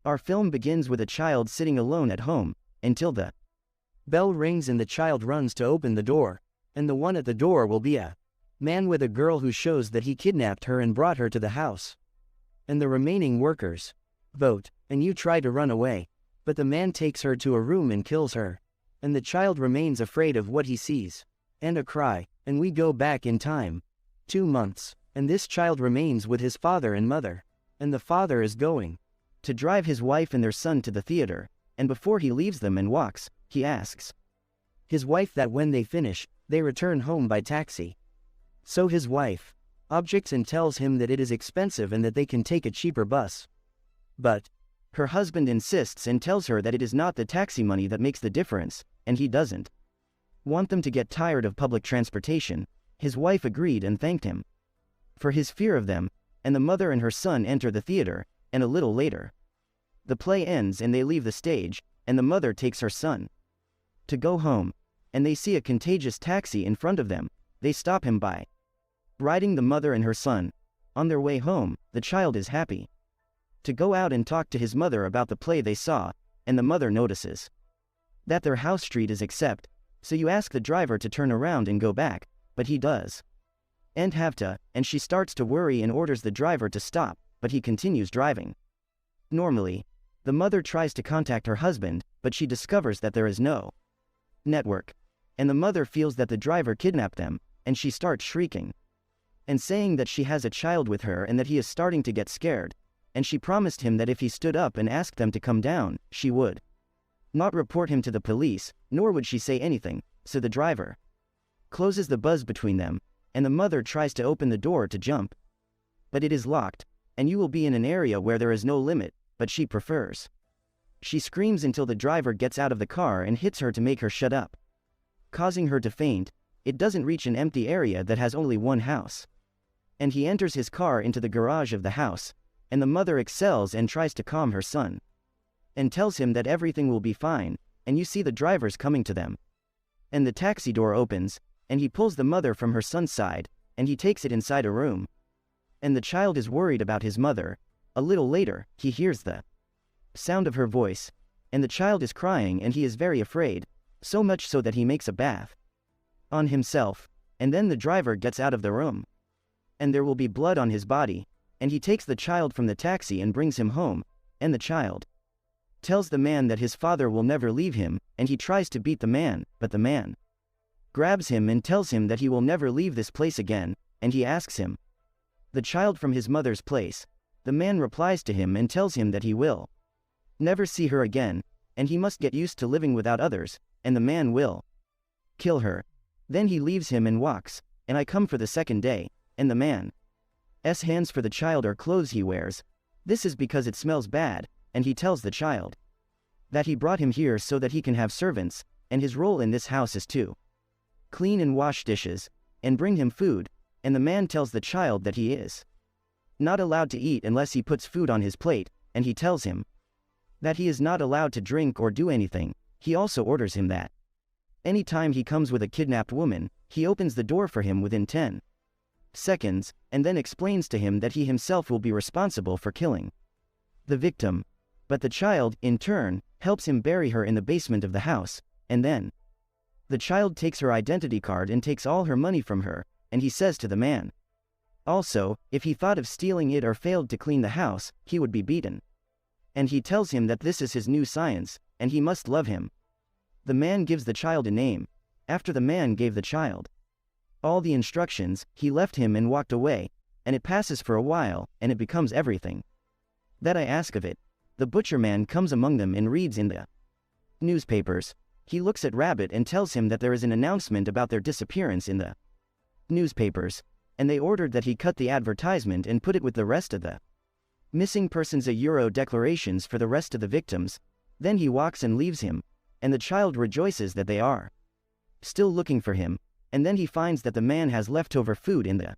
Our film begins with a child sitting alone at home, until the bell rings and the child runs to open the door, and the one at the door will be a man with a girl who shows that he kidnapped her and brought her to the house. And the remaining workers vote, and you try to run away, but the man takes her to a room and kills her. And the child remains afraid of what he sees, and a cry, and we go back in time 2 months, and this child remains with his father and mother, and the father is going to drive his wife and their son to the theater, and before he leaves them and walks, he asks his wife that when they finish, they return home by taxi. So his wife objects and tells him that it is expensive and that they can take a cheaper bus. But her husband insists and tells her that it is not the taxi money that makes the difference, and he doesn't want them to get tired of public transportation. His wife agreed and thanked him for his fear of them, and the mother and her son enter the theater, and a little later, the play ends and they leave the stage, and the mother takes her son to go home, and they see a contagious taxi in front of them. They stop him by riding the mother and her son. On their way home, the child is happy to go out and talk to his mother about the play they saw, and the mother notices that their house street is accept, so you ask the driver to turn around and go back, but he does and have to, and she starts to worry and orders the driver to stop, but he continues driving. Normally, the mother tries to contact her husband, but she discovers that there is no network, and the mother feels that the driver kidnapped them, and she starts shrieking and saying that she has a child with her and that he is starting to get scared, and she promised him that if he stood up and asked them to come down, she would not report him to the police, nor would she say anything, so the driver closes the buzz between them, and the mother tries to open the door to jump. But it is locked, and you will be in an area where there is no limit, but she prefers. She screams until the driver gets out of the car and hits her to make her shut up, causing her to faint. It doesn't reach an empty area that has only one house, and he enters his car into the garage of the house, and the mother excels and tries to calm her son and tells him that everything will be fine, and you see the drivers coming to them. And the taxi door opens, and he pulls the mother from her son's side, and he takes it inside a room. And the child is worried about his mother. A little later, he hears the sound of her voice, and the child is crying and he is very afraid, so much so that he makes a bath on himself, and then the driver gets out of the room. And there will be blood on his body, and he takes the child from the taxi and brings him home, and the child tells the man that his father will never leave him, and he tries to beat the man, but the man grabs him and tells him that he will never leave this place again, and he asks him the child from his mother's place. The man replies to him and tells him that he will never see her again, and he must get used to living without others, and the man will kill her. Then he leaves him and walks, and I come for the second day, and the man's hands for the child are clothes he wears. This is because it smells bad, and he tells the child that he brought him here so that he can have servants, and his role in this house is to clean and wash dishes, and bring him food, and the man tells the child that he is not allowed to eat unless he puts food on his plate, and he tells him that he is not allowed to drink or do anything. He also orders him that any time he comes with a kidnapped woman, he opens the door for him within 10 seconds, and then explains to him that he himself will be responsible for killing the victim. But the child, in turn, helps him bury her in the basement of the house, and then the child takes her identity card and takes all her money from her, and he says to the man also, if he thought of stealing it or failed to clean the house, he would be beaten. And he tells him that this is his new science, and he must love him. The man gives the child a name. After the man gave the child all the instructions, he left him and walked away, and it passes for a while, and it becomes everything that I ask of it. The butcher man comes among them and reads in the newspapers. He looks at Rabbit and tells him that there is an announcement about their disappearance in the newspapers, and they ordered that he cut the advertisement and put it with the rest of the missing persons euro declarations for the rest of the victims. Then he walks and leaves him, and the child rejoices that they are still looking for him, and then he finds that the man has leftover food in the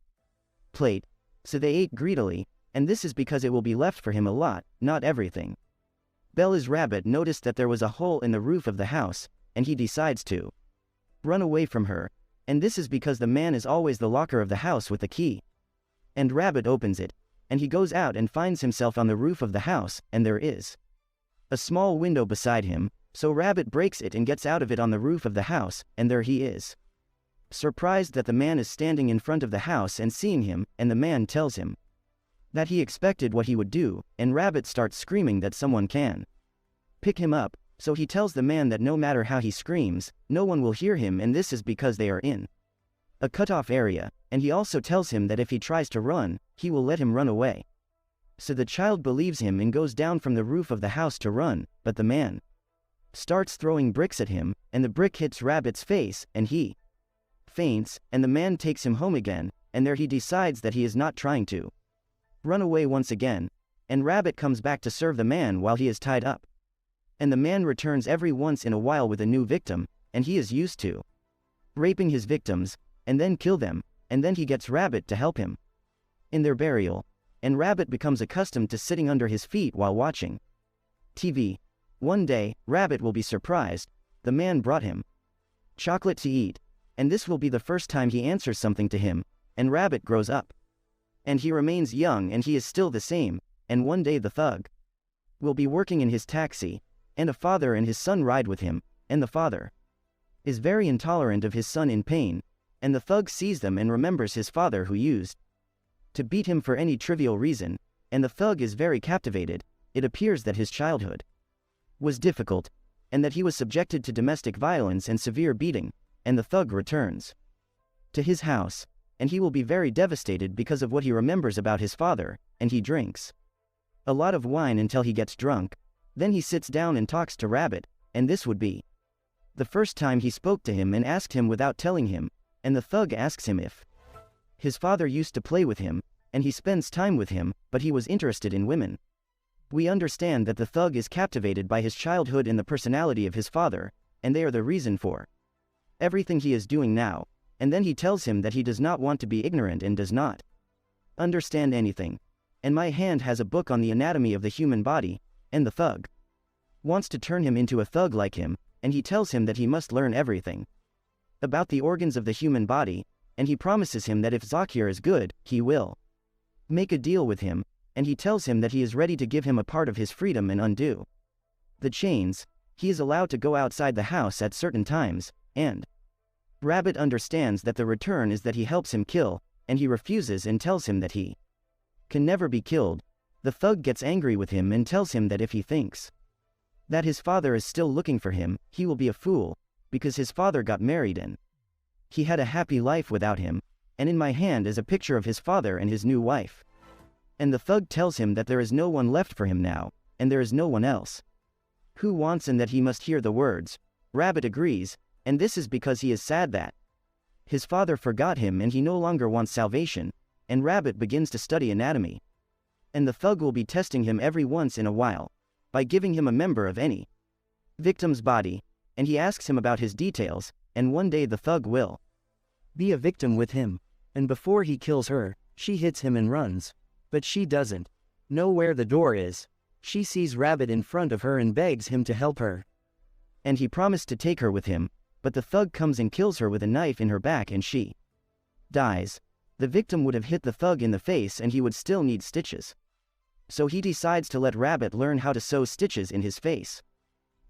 plate, so they ate greedily, and this is because it will be left for him a lot, not everything. Bella's rabbit noticed that there was a hole in the roof of the house, and he decides to run away from her, and this is because the man is always the locker of the house with the key. And Rabbit opens it, and he goes out and finds himself on the roof of the house, and there is a small window beside him, so Rabbit breaks it and gets out of it on the roof of the house, and there he is. Surprised that the man is standing in front of the house and seeing him, and the man tells him that he expected what he would do, and Rabbit starts screaming that someone can pick him up, so he tells the man that no matter how he screams, no one will hear him, and this is because they are in a cut-off area, and he also tells him that if he tries to run, he will let him run away. So the child believes him and goes down from the roof of the house to run, but the man starts throwing bricks at him, and the brick hits Rabbit's face, and he faints, and the man takes him home again, and there he decides that he is not trying to run away once again, and Rabbit comes back to serve the man while he is tied up. And the man returns every once in a while with a new victim, and he is used to raping his victims, and then kill them, and then he gets Rabbit to help him in their burial, and Rabbit becomes accustomed to sitting under his feet while watching TV. One day, Rabbit will be surprised. The man brought him chocolate to eat, and this will be the first time he answers something to him, and Rabbit grows up. And he remains young and he is still the same, and one day the thug will be working in his taxi, and a father and his son ride with him, and the father is very intolerant of his son in pain, and the thug sees them and remembers his father who used to beat him for any trivial reason, and the thug is very captivated. It appears that his childhood was difficult, and that he was subjected to domestic violence and severe beating, and the thug returns to his house, and he will be very devastated because of what he remembers about his father, and he drinks a lot of wine until he gets drunk. Then he sits down and talks to Rabbit, and this would be the first time he spoke to him and asked him without telling him, and the thug asks him if his father used to play with him, and he spends time with him, but he was interested in women. We understand that the thug is captivated by his childhood and the personality of his father, and they are the reason for everything he is doing now, and then he tells him that he does not want to be ignorant and does not understand anything. And my hand has a book on the anatomy of the human body, and the thug wants to turn him into a thug like him, and he tells him that he must learn everything about the organs of the human body, and he promises him that if Zakir is good, he will make a deal with him, and he tells him that he is ready to give him a part of his freedom and undo the chains. He is allowed to go outside the house at certain times, and Rabbit understands that the return is that he helps him kill, and he refuses and tells him that he can never be killed. The thug gets angry with him and tells him that if he thinks that his father is still looking for him, he will be a fool, because his father got married and he had a happy life without him, and in my hand is a picture of his father and his new wife. And the thug tells him that there is no one left for him now, and there is no one else who wants, and that he must hear the words. Rabbit agrees, and this is because he is sad that his father forgot him and he no longer wants salvation, and Rabbit begins to study anatomy. And the thug will be testing him every once in a while by giving him a member of any victim's body, and he asks him about his details, and one day the thug will be a victim with him, and before he kills her, she hits him and runs. But she doesn't know where the door is. She sees Rabbit in front of her and begs him to help her. And he promised to take her with him, but the thug comes and kills her with a knife in her back and she dies. The victim would have hit the thug in the face and he would still need stitches. So he decides to let Rabbit learn how to sew stitches in his face.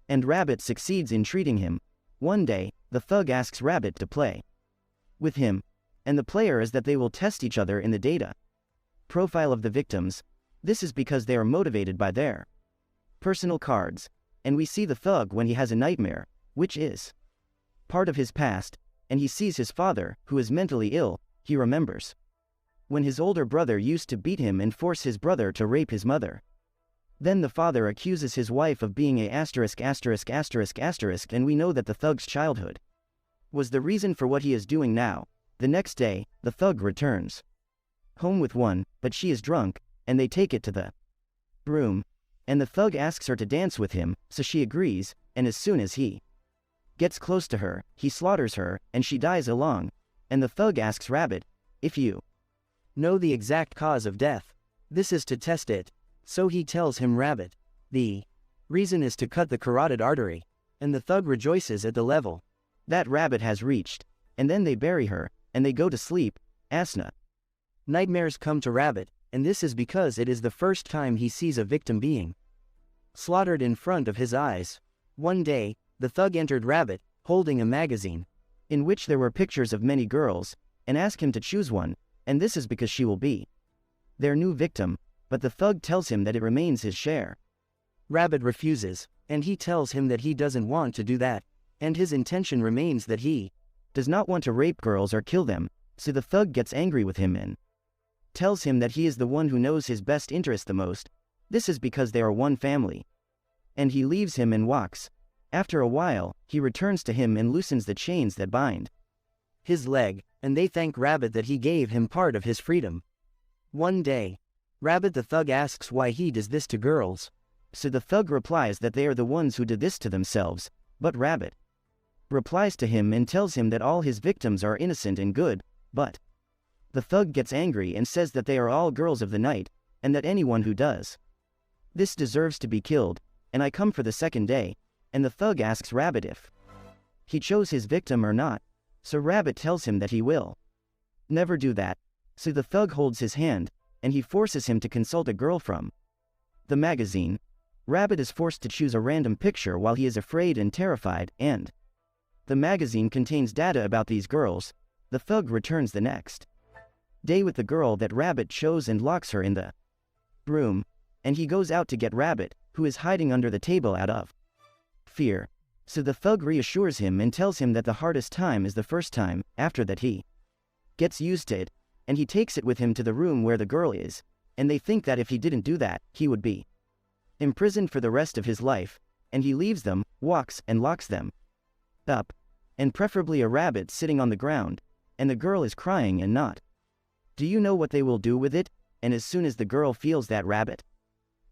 And Rabbit succeeds in treating him. One day, the thug asks Rabbit to play with him, and the player is that they will test each other in the data profile of the victims. This is because they are motivated by their personal cards, and we see the thug when he has a nightmare, which is part of his past, and he sees his father, who is mentally ill. He remembers when his older brother used to beat him and force his brother to rape his mother. Then the father accuses his wife of being a *******, and we know that the thug's childhood was the reason for what he is doing now. The next day, the thug returns home with one, but she is drunk, and they take it to the room, and the thug asks her to dance with him, so she agrees, and as soon as he gets close to her, he slaughters her, and she dies along, and the thug asks Rabbit, if you know the exact cause of death, this is to test it. So he tells him Rabbit, the reason is to cut the carotid artery, and the thug rejoices at the level that Rabbit has reached, and then they bury her, and they go to sleep. Asna. Nightmares come to Rabbit, and this is because it is the first time he sees a victim being slaughtered in front of his eyes. One day, the thug entered Rabbit, holding a magazine, in which there were pictures of many girls, and asked him to choose one, and this is because she will be their new victim, but the thug tells him that it remains his share. Rabbit refuses, and he tells him that he doesn't want to do that, and his intention remains that he does not want to rape girls or kill them, so the thug gets angry with him and tells him that he is the one who knows his best interest the most. This is because they are one family. And he leaves him and walks. After a while, he returns to him and loosens the chains that bind his leg, and they thank Rabbit that he gave him part of his freedom. One day, Rabbit the thug asks why he does this to girls. So the thug replies that they are the ones who did this to themselves, but Rabbit replies to him and tells him that all his victims are innocent and good, but the thug gets angry and says that they are all girls of the night, and that anyone who does this deserves to be killed, and I come for the second day, and the thug asks Rabbit if he chose his victim or not, so Rabbit tells him that he will never do that, so the thug holds his hand, and he forces him to consult a girl from the magazine. Rabbit is forced to choose a random picture while he is afraid and terrified, and the magazine contains data about these girls. The thug returns the next day with the girl that Rabbit chose and locks her in the room, and he goes out to get Rabbit, who is hiding under the table out of fear. So the thug reassures him and tells him that the hardest time is the first time. After that he gets used to it, and he takes it with him to the room where the girl is, and they think that if he didn't do that, he would be imprisoned for the rest of his life, and he leaves them, walks, and locks them up, and preferably a rabbit sitting on the ground, and the girl is crying and not. Do you know what they will do with it? And as soon as the girl feels that Rabbit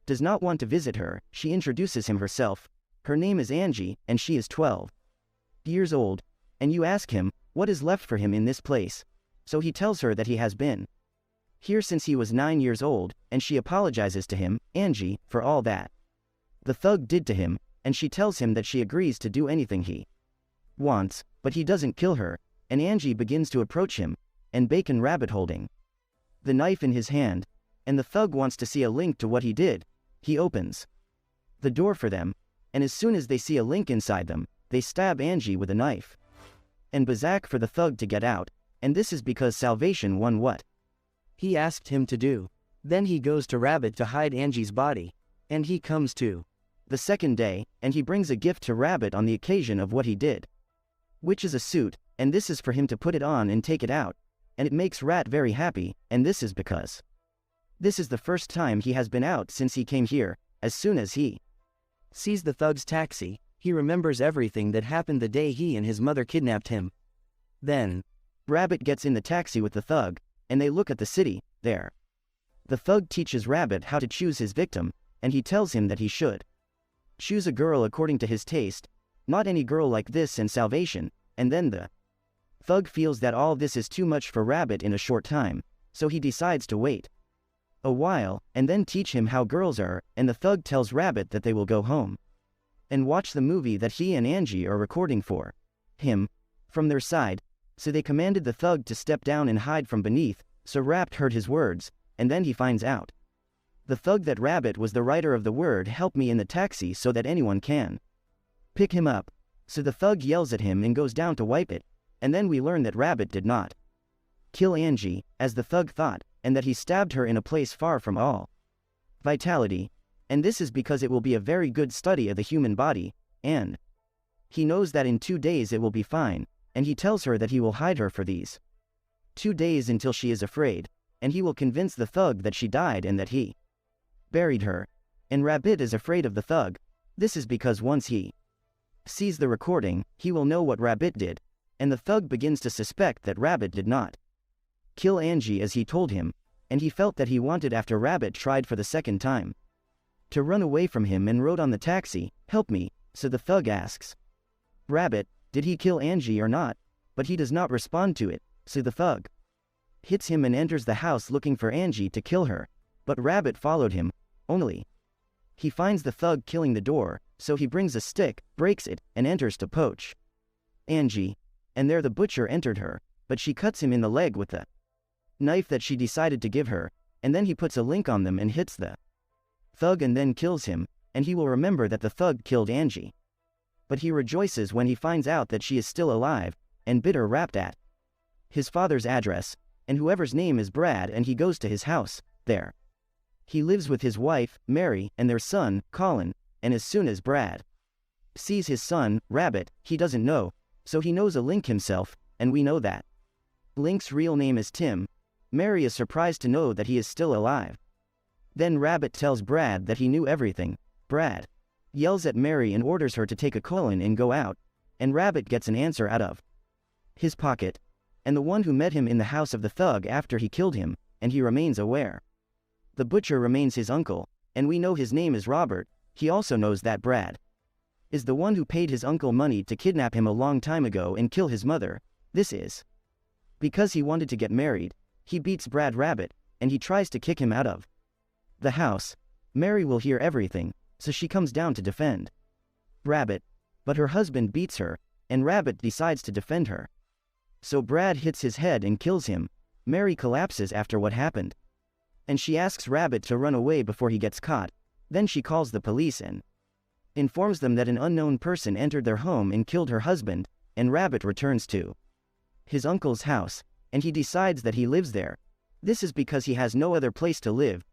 does not want to visit her, she introduces him herself. Her name is Angie, and she is 12 years old, and you ask him, what is left for him in this place? So he tells her that he has been here since he was 9 years old, and she apologizes to him, Angie, for all that the thug did to him, and she tells him that she agrees to do anything he wants, but he doesn't kill her, and Angie begins to approach him, and Bacon Rabbit holding the knife in his hand, and the thug wants to see a link to what he did. He opens the door for them, and as soon as they see a link inside them, they stab Angie with a knife and Bazak for the thug to get out, and this is because Salvation won what he asked him to do. Then he goes to Rabbit to hide Angie's body, and he comes to the second day, and he brings a gift to Rabbit on the occasion of what he did, which is a suit, and this is for him to put it on and take it out, and it makes Rat very happy, and this is because this is the first time he has been out since he came here. As soon as he sees the thug's taxi, he remembers everything that happened the day he and his mother kidnapped him. Then, Rabbit gets in the taxi with the thug, and they look at the city. There, the thug teaches Rabbit how to choose his victim, and he tells him that he should choose a girl according to his taste, not any girl like this and Salvation, and then the thug feels that all this is too much for Rabbit in a short time, so he decides to wait a while, and then teach him how girls are, and the thug tells Rabbit that they will go home and watch the movie that he and Angie are recording for him from their side, so they commanded the thug to step down and hide from beneath, so Rabbit heard his words, and then he finds out the thug that Rabbit was the writer of the word "help me" in the taxi so that anyone can pick him up, so the thug yells at him and goes down to wipe it, and then we learn that Rabbit did not kill Angie, as the thug thought, and that he stabbed her in a place far from all vitality, and this is because it will be a very good study of the human body, and he knows that in 2 days it will be fine, and he tells her that he will hide her for these 2 days until she is afraid, and he will convince the thug that she died and that he buried her, and Rabbit is afraid of the thug. This is because once he sees the recording, he will know what Rabbit did, and the thug begins to suspect that Rabbit did not kill Angie as he told him, and he felt that he wanted after Rabbit tried for the second time to run away from him and wrote on the taxi, "Help me," so the thug asks Rabbit, did he kill Angie or not, but he does not respond to it, so the thug hits him and enters the house looking for Angie to kill her, but Rabbit followed him, only he finds the thug killing the door, so he brings a stick, breaks it, and enters to poach Angie, and there the butcher entered her, but she cuts him in the leg with the knife that she decided to give her, and then he puts a link on them and hits the thug and then kills him, and he will remember that the thug killed Angie. But he rejoices when he finds out that she is still alive, and bitter rapped at his father's address, and whoever's name is Brad, and he goes to his house. There he lives with his wife, Mary, and their son, Colin, and as soon as Brad sees his son, Rabbit, he doesn't know, so he knows a Link himself, and we know that Link's real name is Tim. Mary is surprised to know that he is still alive. Then Rabbit tells Brad that he knew everything. Brad yells at Mary and orders her to take a Colin and go out, and Rabbit gets an answer out of his pocket, and the one who met him in the house of the thug after he killed him, and he remains aware. The butcher remains his uncle, and we know his name is Robert. He also knows that Brad is the one who paid his uncle money to kidnap him a long time ago and kill his mother. This is because he wanted to get married. He beats Brad Rabbit, and he tries to kick him out of the house. Mary will hear everything, so she comes down to defend Rabbit, but her husband beats her, and Rabbit decides to defend her. So Brad hits his head and kills him. Mary collapses after what happened, and she asks Rabbit to run away before he gets caught. Then she calls the police and informs them that an unknown person entered their home and killed her husband, and Rabbit returns to his uncle's house, and he decides that he lives there. This is because he has no other place to live,